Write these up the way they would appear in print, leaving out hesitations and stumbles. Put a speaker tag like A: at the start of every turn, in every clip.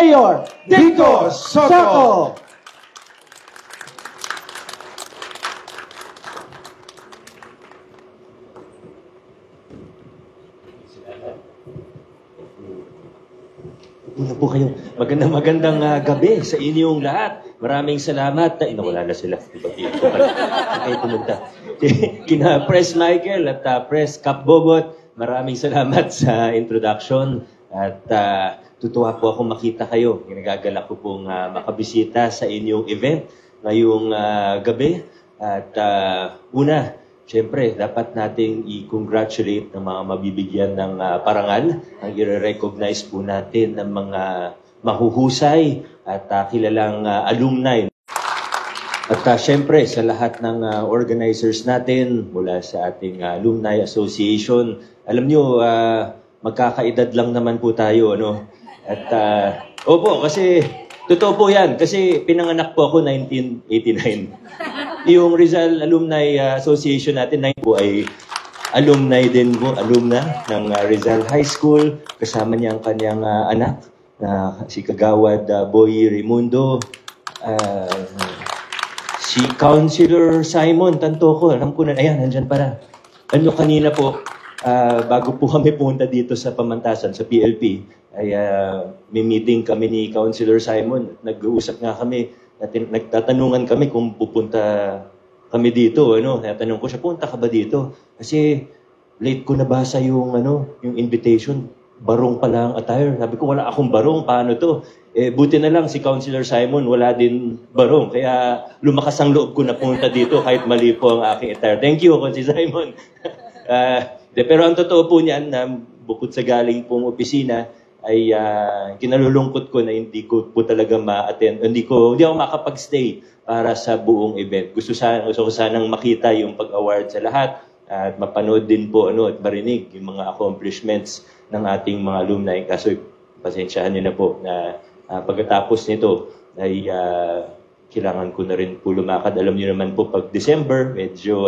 A: Mayor Vico Soto.
B: Una po kayo. Magandang gabi sa inyong lahat. Maraming salamat. Wala na sila. Kayo pumunta. Kina Press Michael at Press Cap Bogot, maraming salamat sa introduction. At tutuwa po ako makita kayo. Ginagagalak ko pong makabisita sa inyong event ngayong gabi. At una, siyempre, dapat nating i-congratulate ng mga mabibigyan ng parangal. Ang i-recognize po natin ng mga mahuhusay at kilalang alumni. At siyempre, sa lahat ng organizers natin, mula sa ating Alumni Association, alam nyo, magkakaedad lang naman po tayo, ano? At, opo, kasi, totoo po yan, kasi pinanganak po ako 1989. Yung Rizal Alumni Association natin na po ay alumni din po, alumna ng Rizal High School. Kasama niya ang kanyang anak, na si Kagawad Boy Raimundo. Si Councilor Simon Tantoco, alam ko na, ayan, nandyan para. Ano kanina po, bago po kami pumunta dito sa Pamantasan, sa PLP, ay may meeting kami ni Councilor Simon. Nag-uusap nga kami, nagtatanungan kami kung pupunta kami dito. Natanong ko siya, punta ka ba dito? Kasi late ko nabasa yung, yung invitation. Barong pala ang attire. Sabi ko, wala akong barong. Paano to? Buti na lang si Councilor Simon, wala din barong. Kaya lumakas ang loob ko na pumunta dito kahit mali po ang aking attire. Thank you, Councilor Simon. Pero ang totoo po niyan, bukod sa galing pong opisina, ay kinalulungkot ko na hindi ko po talaga ma-attend. Hindi ako makapag-stay para sa buong event. Gusto ko sanang makita yung pag-award sa lahat at mapanood din po at marinig yung mga accomplishments ng ating mga alumni. Kaso pasensyahan niyo na po na pagkatapos nito ay kailangan ko na rin po lumakad. Alam niyo naman po pag December, medyo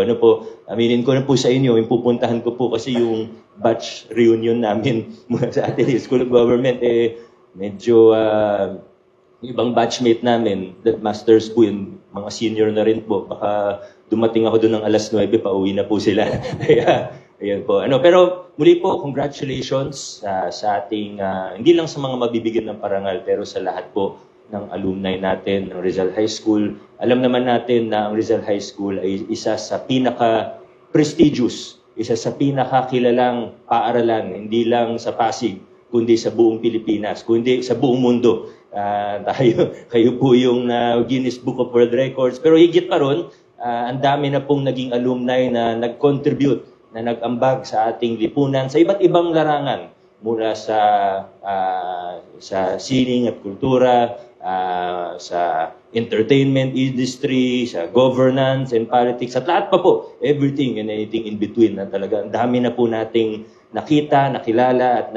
B: aminin ko na po sa inyo, yung pupuntahan ko po kasi yung batch reunion namin mula sa ating School of Government, medyo ibang batchmate namin, that masters po yun, mga senior na rin po. Baka dumating ako doon ng alas 9, pauwi na po sila. Kaya, ayan po. Pero muli po, congratulations sa ating, hindi lang sa mga mabibigyan ng parangal, pero sa lahat po ng alumni natin ng Rizal High School. Alam naman natin na ang Rizal High School ay isa sa pinaka-prestigious, isa sa pinakakilalang paaralan, hindi lang sa Pasig, kundi sa buong Pilipinas, kundi sa buong mundo. Kayo po yung Guinness Book of World Records. Pero higit pa ron, ang dami na pong naging alumni na nag-contribute, na nag-ambag sa ating lipunan sa iba't ibang larangan, mula sa sining at kultura, sa entertainment industry, sa governance and politics, at lahat pa po, everything and anything in between. Na talaga, ang dami na po nating nakita, nakilala at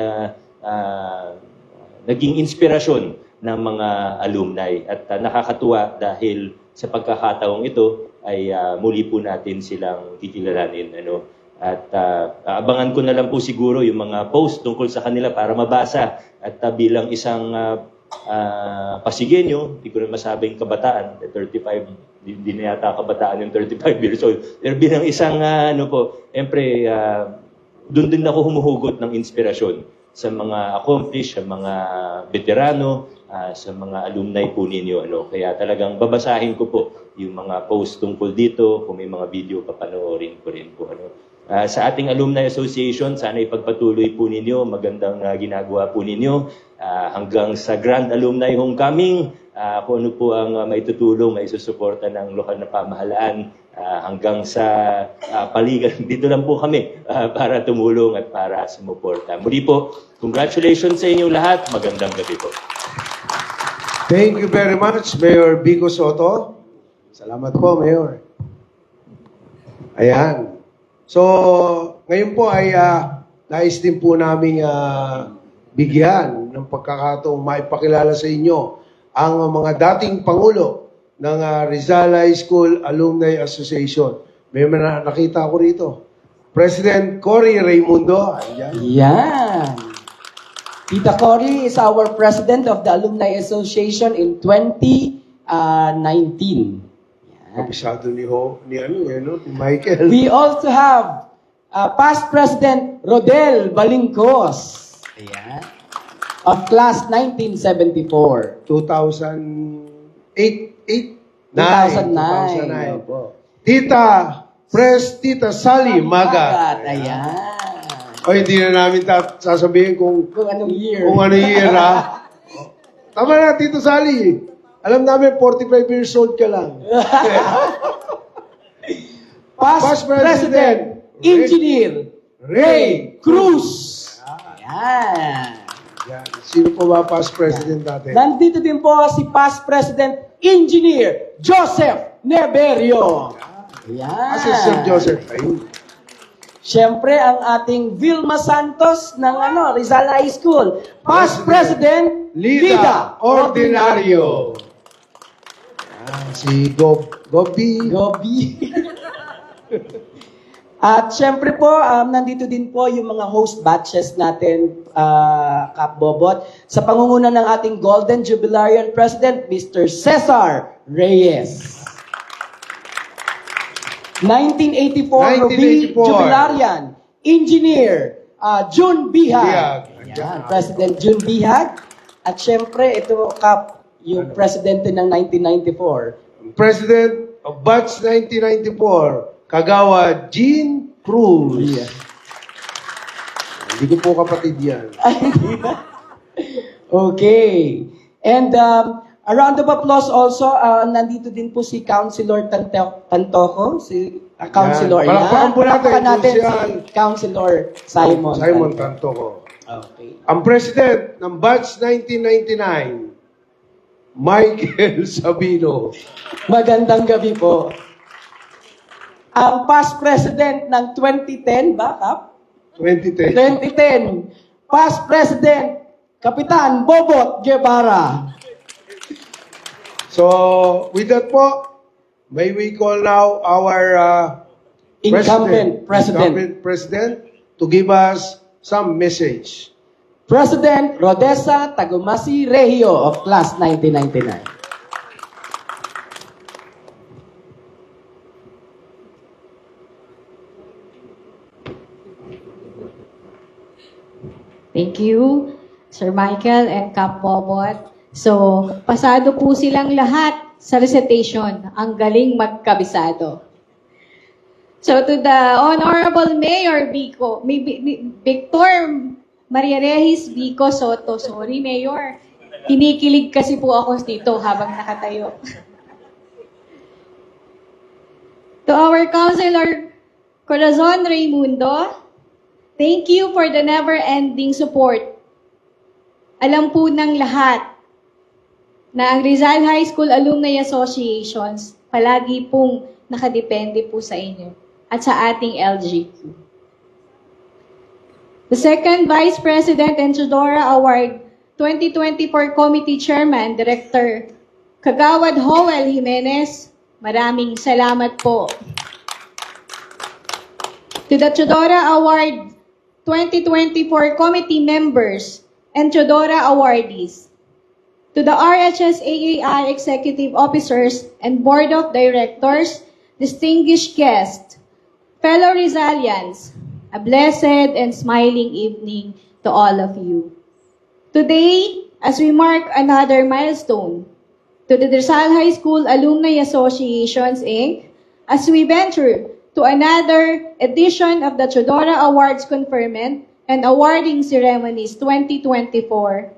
B: naging inspirasyon ng mga alumni. At nakakatuwa dahil sa pagkakataong ito ay muli po natin silang kikilalanin. At abangan ko na lang po siguro yung mga post tungkol sa kanila para mabasa. At bilang isang Pasigueño, hindi ko rin masabing kabataan, 35, hindi na yata kabataan yung 35 years old. Pero bilang isang, siyempre, doon din ako humuhugot ng inspirasyon sa mga accomplished, sa mga veterano, sa mga alumni po ninyo. Kaya talagang babasahin ko po yung mga post tungkol dito. Kung may mga video, papanoorin ko rin po. Sa ating Alumni Association, sana ipagpatuloy po ninyo. Magandang ginagawa po ninyo. Hanggang sa Grand Alumni Homecoming, kung ano po ang maitutulong, maisusuporta ng lokal na pamahalaan, hanggang sa paligan. Dito lang po kami para tumulong at para sumuporta. Muli po, congratulations sa inyong lahat. Magandang gabi po.
A: Thank you very much, Mayor Vico Soto. Salamat po, Mayor. Ayan. So, ngayon po ay nais din po namin bigyan ng pagkakataong maipakilala sa inyo ang mga dating Pangulo ng Rizal High School Alumni Association. May nakita ko rito. President Cory Raimundo. Ayan.
C: Yan. Tita Cory is our president of the Alumni Association in 2019.
A: Kabisado ni Michael.
C: We also have past President Rodel Balingcos. Ayan. Of class 1974.
A: 2009.
C: 2009.
A: Tita Sally Magat.
C: Ayan.
A: O hindi na namin sasabihin kung
C: anong year.
A: Kung ano year, ha? Tama na, Tito Sally. Alam namin, 45 years old ka lang.
C: Past President, Engineer Ray Cruz. Ayan.
A: Sino po ba past President natin?
C: Nandito din po si past President Engineer Joseph Neverio. Ayan.
A: Si Sir Joseph. Ayun.
C: Siyempre, ang ating Vilma Santos ng Rizal High School. Past President Lida Ordinario.
A: Si Gobi.
C: At siyempre po, nandito din po yung mga host batches natin, Kap Bobot, sa pangunguna ng ating Golden Jubilarian President, Mr. Cesar Reyes. 1984 Ruby Jubilarian Engineer June Bihag. Ayan, President June Bihag. At syempre, ito Kap, yung presidente ng 1994.
A: President of Batch 1994, Kagawa Jean Cruz. Hindi ko po kapatid yan.
C: Okay. And a round of applause also, nandito din po si Councilor Tantoco, si Councilor.
A: Palakpakan po natin
C: si Councilor Simon
A: Tantoco.
C: Okay.
A: Ang President ng Batch 1999, Michael Sabino.
C: Magandang gabi po. Ang past President ng 2010, ba, Kap?
A: 2010.
C: Past President, Kapitan Bobot Guevara.
A: So, with that po, may we call now our
C: Incumbent
A: President to give us some message.
C: President Rodessa Tagumasi Regio of Class 1999.
D: Thank you, Sir Michael and Kap Bobot. So, pasado po silang lahat sa recitation. Ang galing magkabisado. So, to the Honorable Mayor Victor Maria Regis Vico Soto. Sorry, Mayor. Kinikilig kasi po ako dito habang nakatayo. To our Councilor Corazon Raimundo, thank you for the never-ending support. Alam po ng lahat na ang Rizal High School Alumni Associations palagi pong nakadepende po sa inyo at sa ating LGQ. The second Vice President and Chodora Award 2024 Committee Chairman, Director Kagawad Joel Jimenez, maraming salamat po. To the Chodora Award 2024 Committee Members and Chodora Awardees, to the RHS AAI Executive Officers and Board of Directors, distinguished guests, fellow Rizalians, a blessed and smiling evening to all of you. Today, as we mark another milestone, to the Rizal High School Alumni Associations, Inc., as we venture to another edition of the Chodora Awards Conferment and Awarding Ceremonies 2024,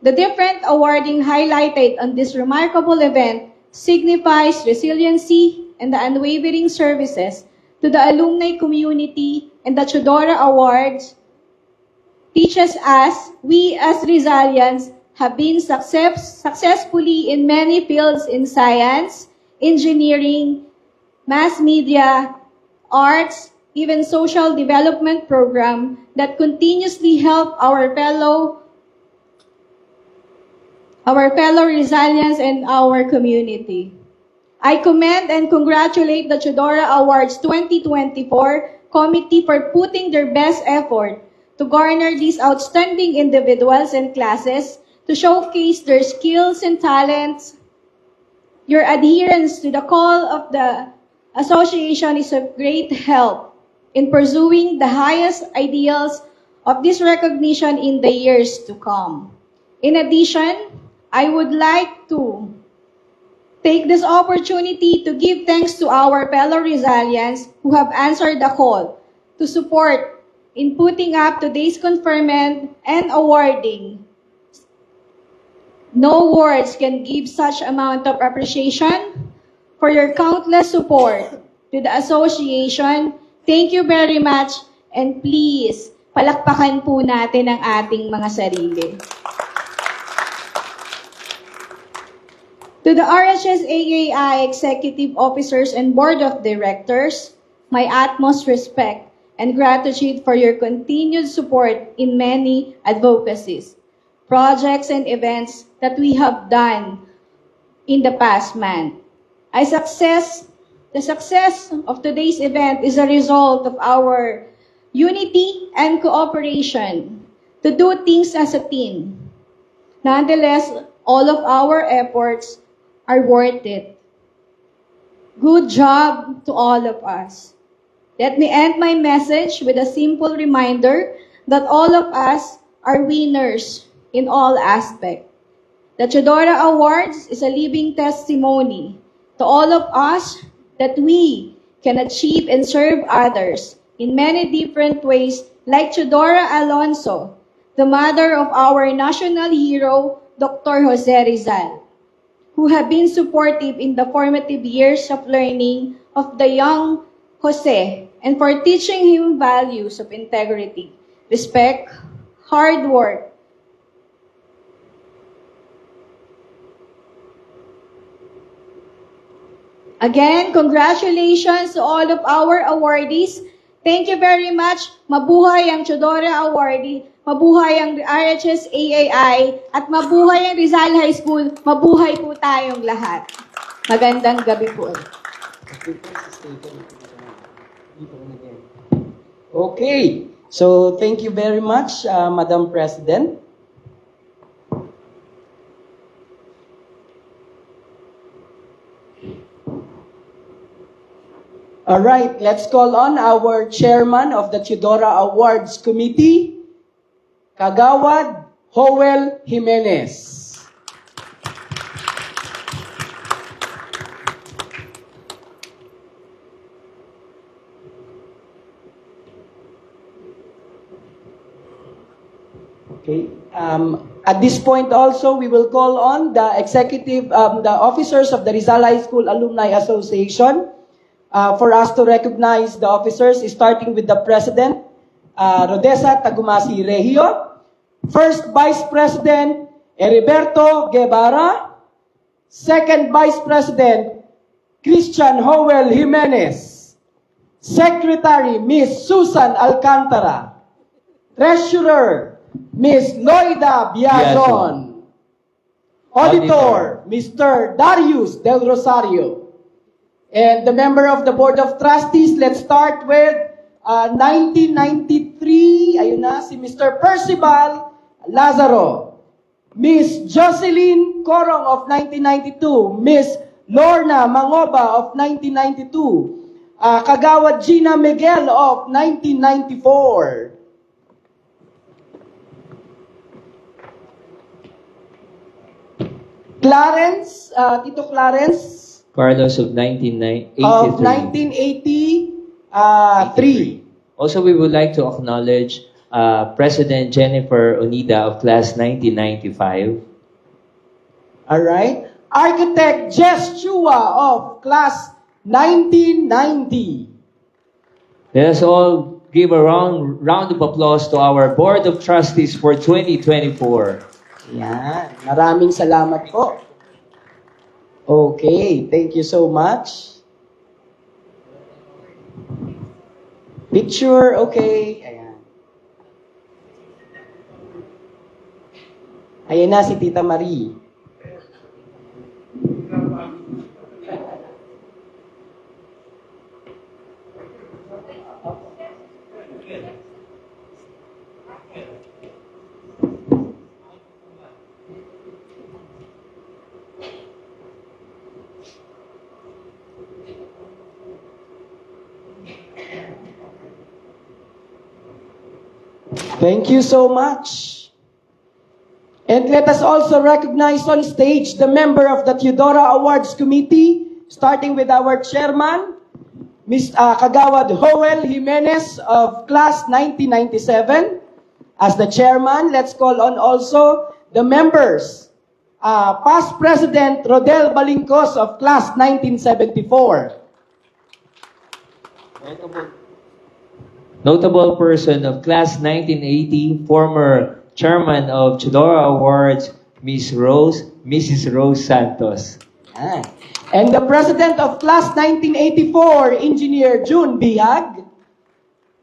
D: the different awarding highlighted on this remarkable event signifies resiliency and the unwavering services to the alumni community, and the Chodora Awards teaches us we as Rizalians have been successfully in many fields in science, engineering, mass media, arts, even social development program that continuously help our fellow Rizalians and our community. I commend and congratulate the Chodora Awards 2024 committee for putting their best effort to garner these outstanding individuals and classes to showcase their skills and talents. Your adherence to the call of the association is of great help in pursuing the highest ideals of this recognition in the years to come. In addition, I would like to take this opportunity to give thanks to our fellow Rizalians who have answered the call to support in putting up today's conferment and awarding. No words can give such amount of appreciation for your countless support to the association. Thank you very much, and please, palakpakan po natin ang ating mga sarili. To the RHS-AAI Executive Officers and Board of Directors, my utmost respect and gratitude for your continued support in many advocacies, projects, and events that we have done in the past month. The success of today's event is a result of our unity and cooperation to do things as a team. Nonetheless, all of our efforts are worth it. Good job to all of us. Let me end my message with a simple reminder that all of us are winners in all aspects. The Chodora Awards is a living testimony to all of us that we can achieve and serve others in many different ways, like Chodora Alonso, the mother of our national hero, Dr. Jose Rizal, who have been supportive in the formative years of learning of the young Jose and for teaching him values of integrity, respect, hard work. Again, congratulations to all of our awardees. Thank you very much. Mabuhay ang Chodora Awardee, mabuhay ang RHS AAI, at mabuhay ang Rizal High School. Mabuhay po tayong lahat. Magandang gabi po.
C: Okay. So, thank you very much, Madam President. All right, let's call on our chairman of the Chodora Awards Committee, Kagawad Joel Jimenez. Okay. At this point also, we will call on the the officers of the Rizal High School Alumni Association for us to recognize the officers, starting with the President, Rodessa Tagumasi Regio, First Vice President, Heriberto Guevara, Second Vice President, Christian Joel Jimenez, Secretary, Ms. Susan Alcantara, Treasurer, Ms. Loida Biazon, Auditor, Mr. Darius Del Rosario, and the member of the Board of Trustees. Let's start with 1993, ayun na, si Mr. Percival Lazaro, Ms. Jocelyn Corong of 1992, Ms. Lorna Mangoba of 1992, Kagawad Gina Miguel of 1994, Clarence, Tito Clarence,
B: Carlos of 1983.
C: of 1983.
B: Also, we would like to acknowledge President Jennifer Onida of class 1995.
C: All right. Architect Jess Chua of class 1990.
B: Let us all give a round of applause to our Board of Trustees for 2024.
C: Yan. Maraming salamat po. Okay. Thank you so much. Picture. Okay. Ayan. Ayan na si Tita Marie. Thank you so much. And let us also recognize on stage the member of the Theodora Awards Committee, starting with our chairman, Ms. Kagawad Joel Jimenez of Class 1997. As the chairman, let's call on also the members. Past President Rodel Balincos of Class 1974.
E: Notable person of Class 1980, former Chairman of Theodora Awards, Mrs. Rose Santos.
C: And the President of Class 1984, Engineer June Bihag.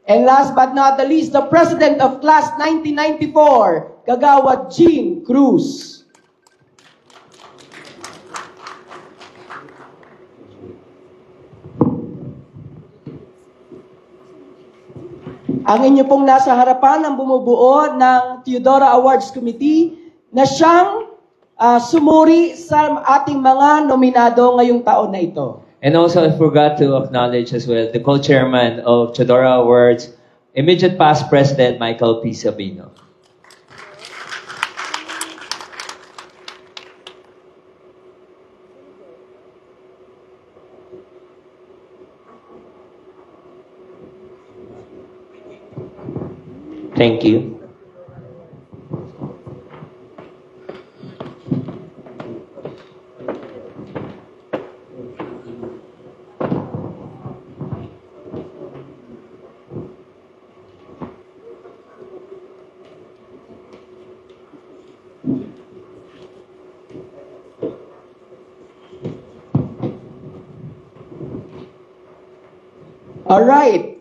C: And last but not the least, the President of Class 1994, Kagawad Jean Cruz. Ang inyo pong nasa harapan ang bumubuo ng Theodora Awards Committee na siyang sumuri sa ating mga nominado ngayong taon na ito.
E: And also, I forgot to acknowledge as well the co-chairman of Theodora Awards, immediate past President Michael P. Sabino. Thank you.
C: All right.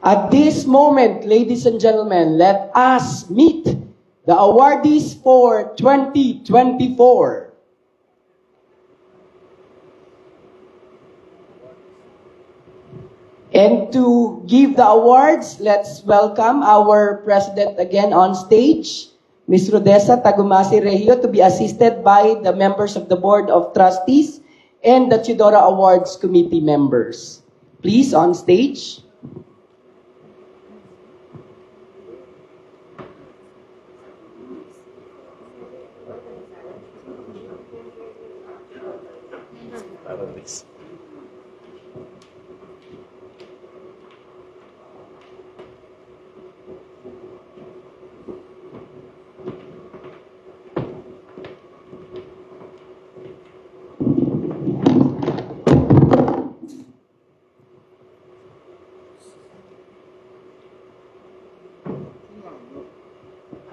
C: At this moment, ladies and gentlemen, let us meet the awardees for 2024. And to give the awards, let's welcome our president again on stage, Ms. Rodessa Tagumasi Regio, to be assisted by the members of the Board of Trustees and the Theodora Awards Committee members. Please, on stage.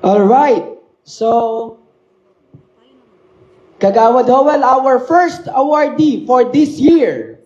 C: All right. So, Kagawad Joel, our first awardee for this year.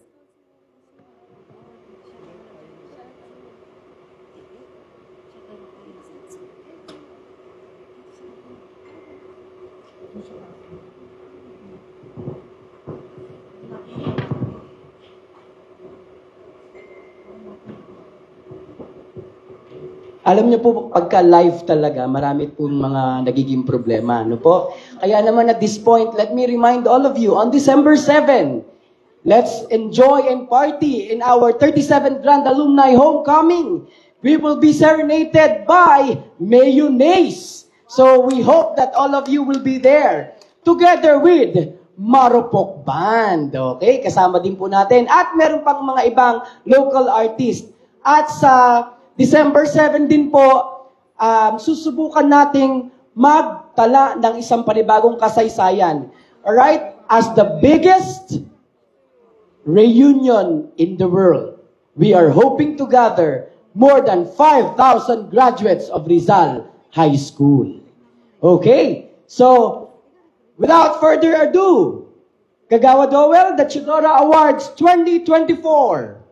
C: Alam niyo po, pagka live talaga, marami pong mga nagiging problema. Ano po? Kaya naman at this point, let me remind all of you, on December 7, let's enjoy and party in our 37th Grand Alumni Homecoming. We will be serenaded by Mayonnaise. So we hope that all of you will be there, together with Marupok Band. Okay? Kasama din po natin. At meron pang mga ibang local artists. At sa December 7 din po, susubukan nating magtala ng isang panibagong kasaysayan. Alright? As the biggest reunion in the world, we are hoping to gather more than 5,000 graduates of Rizal High School. Okay? So, without further ado, Kagawad Joel, the Theodora Awards 2024.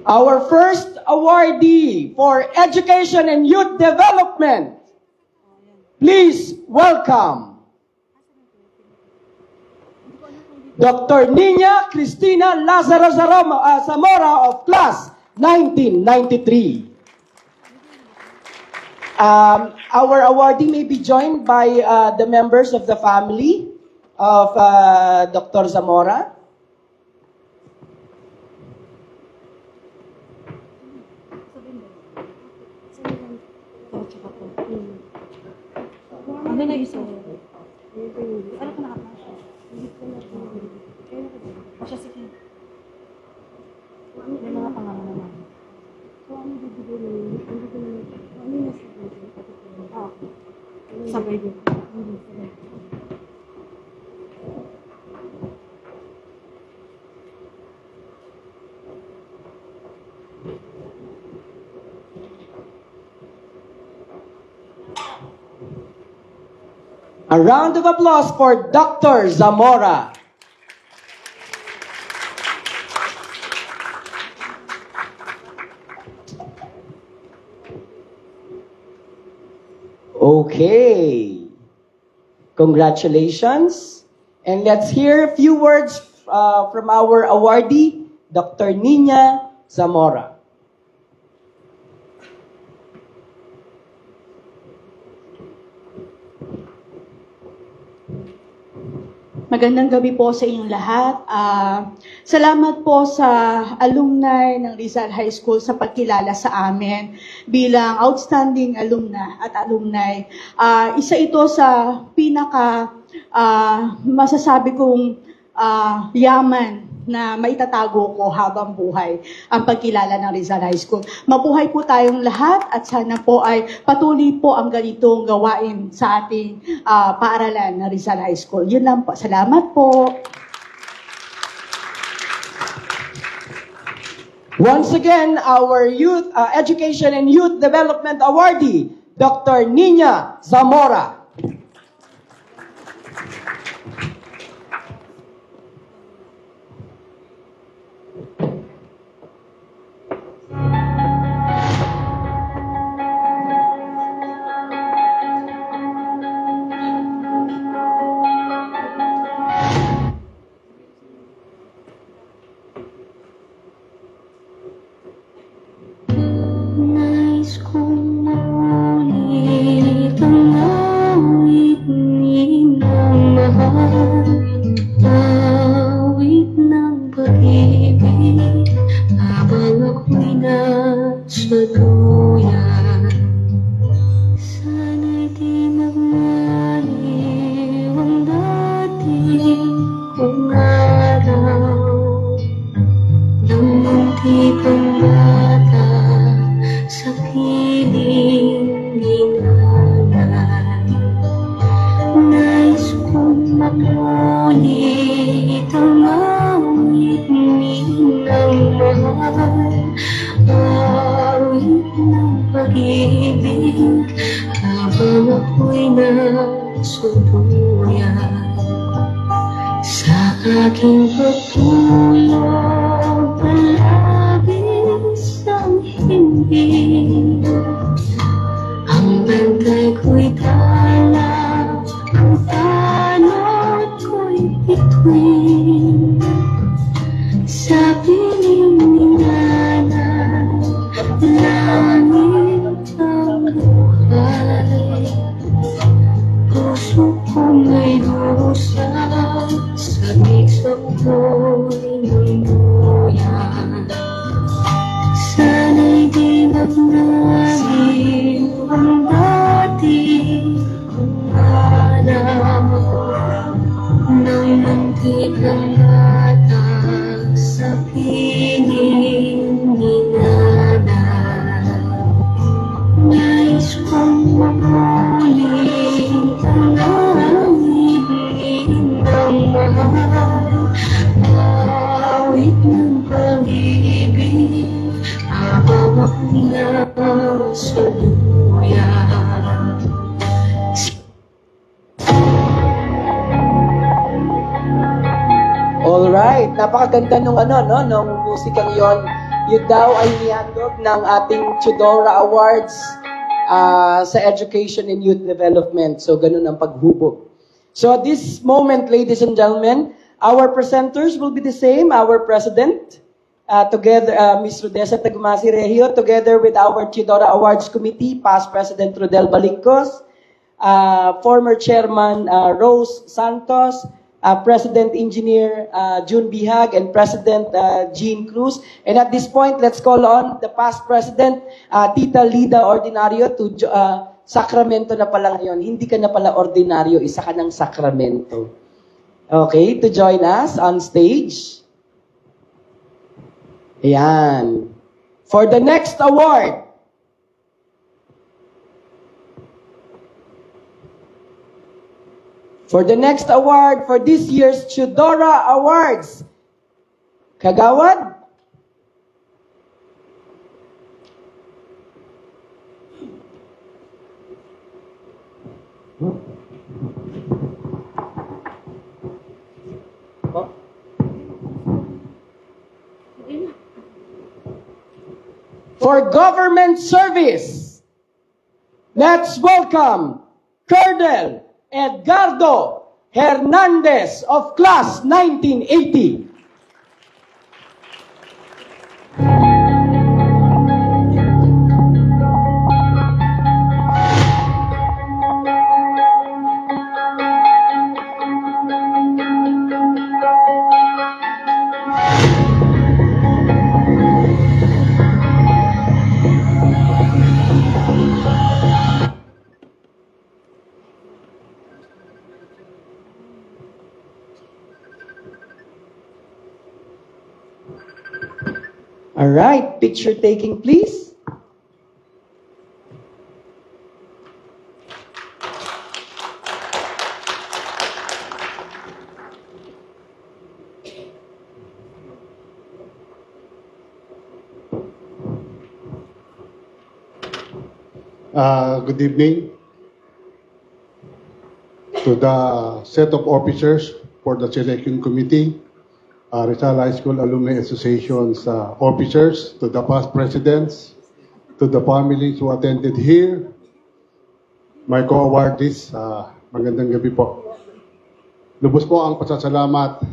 C: Our first awardee for Education and Youth Development. Please welcome Dr. Nina Cristina Lazaro Zamora, Zamora of Class 1993. Our awardee may be joined by the members of the family of Dr. Zamora.
F: Ano na isa? Ano ka nakapasya? Hindi ko na siya sige. May mga pangalan naman. So, ano bibigay na yun? Hindi ko na ano yung sabay? Sabay din. Hindi sabay.
C: A round of applause for Dr. Zamora. Okay. Congratulations. And let's hear a few words from our awardee, Dr. Nina Zamora.
D: Magandang gabi po sa inyong lahat. Salamat po sa alumni ng Rizal High School sa pagkilala sa amin bilang outstanding alumna at alumni. Isa ito sa pinaka masasabi kong yaman na maitatago ko habang buhay ang pagkilala ng Rizal High School. Mabuhay po tayong lahat at sana po ay patuloy po ang ganitong gawain sa ating paaralan ng Rizal High School. Yun lang po. Salamat po.
C: Once again, our Youth Education and Youth Development Awardee, Dr. Nina Zamora.
F: Nais kong maulit ang awit ng mahal, awit ng pag-ibig, habang ako'y nasa duyan. Sana'y di magmaliw ang dating kong araw, nang munti pang bata sa piling ni nanay. Nais kong mamulit ang awit ng mahal, awit ng pag-ibig, habang ako'y nasa duyan. Sa aking pagtulog palagis ang hindi, ang bantay ko'y tala, ang tanod ko'y bituin. Sa piling ni nanay, langit ang buhay, puso ko may dusa, sabik sa uloy ng buyan. Sana'y di magmaliw ang dati kong alam, nang muntik ang bata sa piling ni nanay. Nais kong mamulit ang awit ng mahal, awit ng pag-ibig, habang ako'y nasa duyan.
C: Alright, napakaganda nung nung musikang yon. Yun daw ay nihandog ng ating Chudora Awards sa Education and Youth Development. So, ganun ang paghubog. So, at this moment, ladies and gentlemen, our presenters will be the same. Our President, together, Ms. Rodessa Tagumasi Regio, together with our Chidora Awards Committee, past President Rodel Balincos, former Chairman Rose Santos, President Engineer June Bihag, and President Jean Cruz. And at this point, let's call on the past President, Tita Lida Ordinario, to Sacramento na pala ngayon. Hindi ka na pala ordinaryo, isa ka ng Sacramento. Okay, to join us on stage. Ayan. For the next award, for this year's Chidora Awards, Kagawad? For government service, let's welcome Colonel Edgardo Hernandez of Class 1980. All right, picture taking, please.
G: Good evening to the set of officers for the selection committee, Rizal High School Alumni Association's officers, to the past presidents, to the families who attended here, my co-awardees, magandang gabi po. Lubos po ang pasasalamat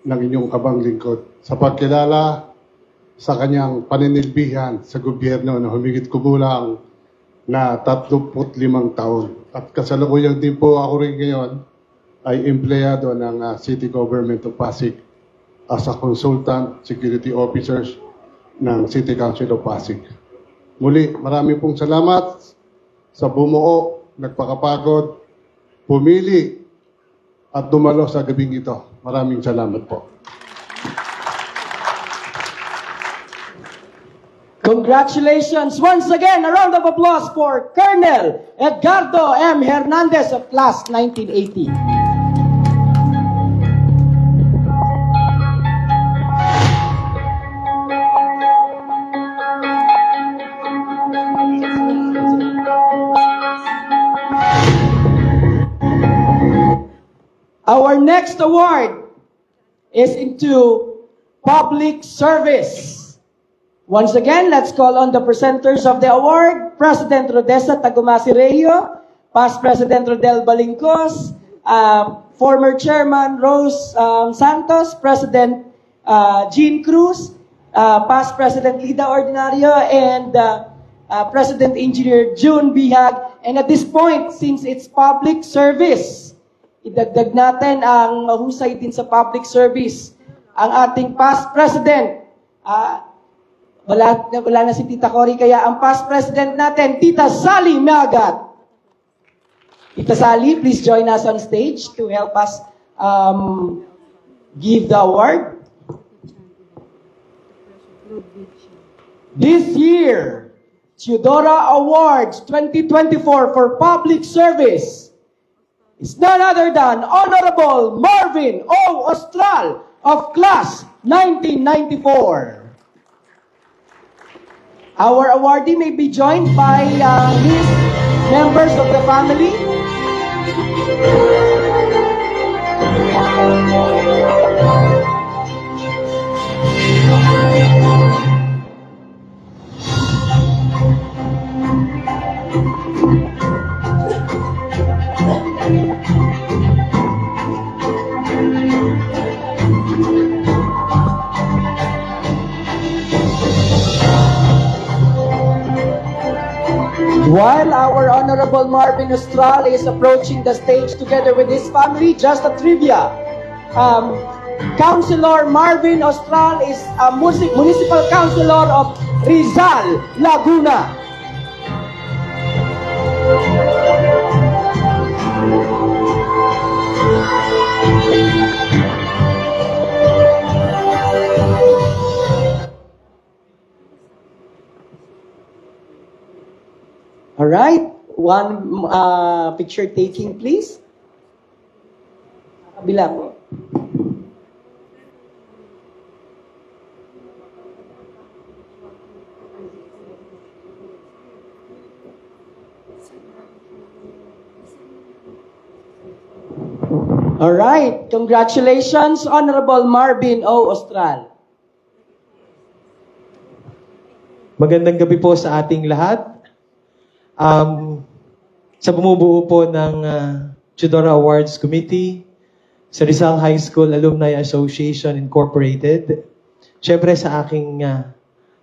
G: ng inyong abang lingkod sa pagkilala sa kanyang paninilbihan sa gobyerno na humigit kumulang na 35 taon. At kasalukuyang din po ako rin ngayon ay empleyado ng City Government of Pasig as a consultant security officers ng City Council of Pasig. Muli, marami pong salamat sa bumuo, nagpakapagod, pumili at dumalo sa gabing ito. Maraming salamat po.
C: Congratulations once again. A round of applause for Colonel Edgardo M. Hernandez of Class 1980. Our next award is into public service. Once again, let's call on the presenters of the award, President Rodessa Tagumasi Regio, past President Rodel Balincos, former Chairman Rose Santos, President Jean Cruz, past President Lida Ordinario, and President Engineer June Bihag. And at this point, since it's public service, idagdag natin ang mahusay din sa public service, ang ating past President, wala na si Tita Cory, kaya ang past president natin, Tita Sally Magat. Tita Sally, please join us on stage to help us give the award. This year, Chidora Awards 2024 for public service is none other than Honorable Marvin O. Austral of Class 1994. Our awardee may be joined by his members of the family. While our Honorable Marvin Austral is approaching the stage together with his family, just a trivia. Councilor Marvin Austral is a municipal councilor of Rizal, Laguna. All right, one picture taking, please. Kabila po. All right, congratulations, Honorable Marvin O. Austral.
H: Magandang gabi po sa ating lahat. Sa bumubuo po ng Chudora Awards Committee, sa Rizal High School Alumni Association Incorporated, syempre sa aking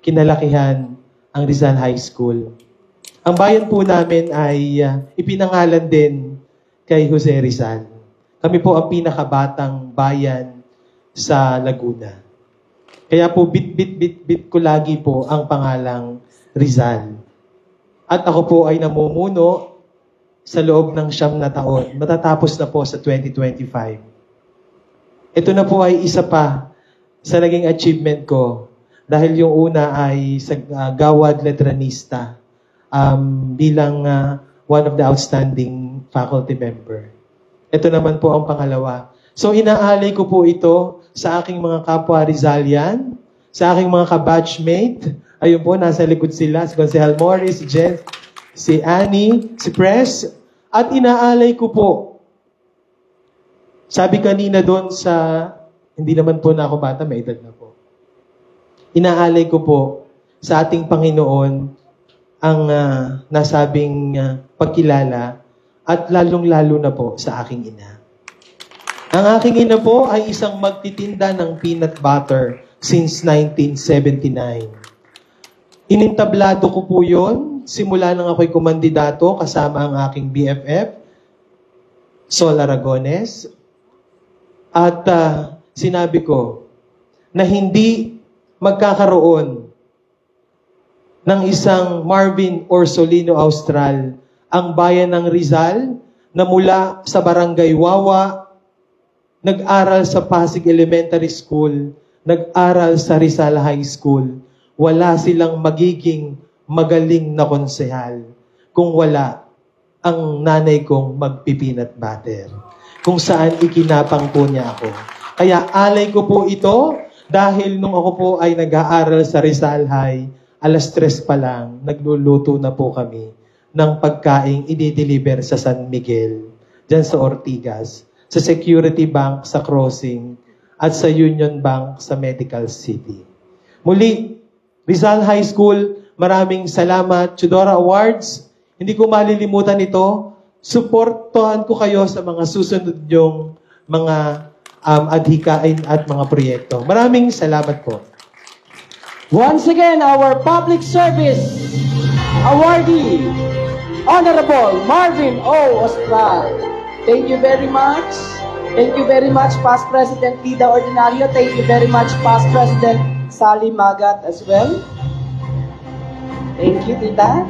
H: kinalakihan, ang Rizal High School. Ang bayan po namin ay ipinangalan din kay Jose Rizal. Kami po ang pinakabatang bayan sa Laguna. Kaya po bit ko lagi po ang pangalang Rizal. At ako po ay namumuno sa loob ng 9 na taon. Matatapos na po sa 2025. Ito na po ay isa pa sa naging achievement ko dahil yung una ay sa Gawad Letranista bilang one of the outstanding faculty member. Ito naman po ang pangalawa. So inaalay ko po ito sa aking mga kapwa Rizalian, sa aking mga kabatchmate. Ayun po, nasa likod sila, si Consejal Morris, si Jen, si Annie, si Press. At inaalay ko po, sabi kanina doon sa, hindi naman po na ako bata, may edad na po. Inaalay ko po sa ating Panginoon ang nasabing pagkilala at lalong-lalo na po sa aking ina. Ang aking ina po ay isang magtitinda ng peanut butter since 1979. Inintablado ko po yun. Simula nang ako'y kumandidato kasama ang aking BFF, Sol Aragones. At sinabi ko na hindi magkakaroon ng isang Marvin Orsolino Austral ang bayan ng Rizal na mula sa Barangay Wawa, nag-aral sa Pasig Elementary School, nag-aral sa Rizal High School, wala silang magiging magaling na konsehal kung wala ang nanay kong magpipinat butter. Kung saan ikinapang po niya ako. Kaya alay ko po ito dahil nung ako po ay nag-aaral sa Rizal High, 3:00 pa lang, nagluluto na po kami ng pagkaing i-deliver sa San Miguel, dyan sa Ortigas, sa Security Bank sa Crossing, at sa Union Bank sa Medical City. Muli, Rizal High School, maraming salamat. Chudora Awards, hindi ko malilimutan ito. Suportahan ko kayo sa mga susunod yung mga adhikain at mga proyekto. Maraming salamat po.
C: Once again, our public service awardee, Honorable Marvin O. Austral. Thank you very much. Thank you very much, Past President Lida Ordinario. Thank you very much, Past President Sally Magat as well. Thank you, Tita.